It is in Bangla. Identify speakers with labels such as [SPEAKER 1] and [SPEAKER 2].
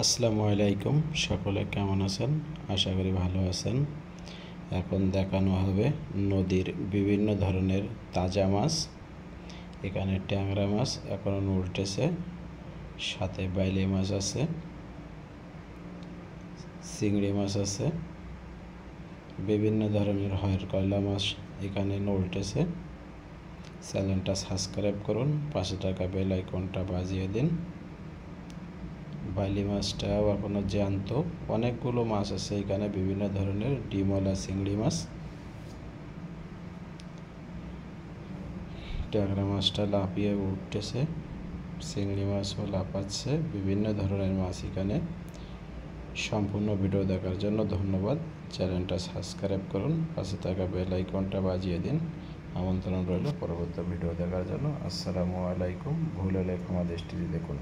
[SPEAKER 1] আসসালামু আলাইকুম, সকলে কেমন আছেন? আশা করি ভালো আছেন। এখন দেখানো হবে নদীর বিভিন্ন ধরনের তাজা মাছ। এখানে ট্যাংরা মাছ এখনো উল্টেছে, সাথে বাইলে মাছ আছে, চিংড়ি মাছ আছে, বিভিন্ন ধরনের হয়ের কয়লা মাছ এখানে উল্টেছে। চ্যানেলটা সাবস্ক্রাইব করুন, পাশে থাকা বেল আইকনটা বাজিয়ে দিন। বাইলি মাছটাও এখনো জ্যান্ত। অনেকগুলো মাছ আছে এখানে, বিভিন্ন ধরনের ডিমওয়ালা চিংড়ি মাছ। ট্যাংরা মাছটা লাফিয়ে উঠতেছে, চিংড়ি মাছও লাফাচ্ছে, বিভিন্ন ধরনের মাছ এখানে। সম্পূর্ণ ভিডিও দেখার জন্য ধন্যবাদ। চ্যানেলটা সাবস্ক্রাইব করুন, পাশে থাকা বেল আইকনটা বাজিয়ে দিন। আমন্ত্রণ রইল পরবর্তী ভিডিও দেখার জন্য। আসসালামু আলাইকুম। ভুল হলে ক্ষমা দৃষ্টিতে দেখুন।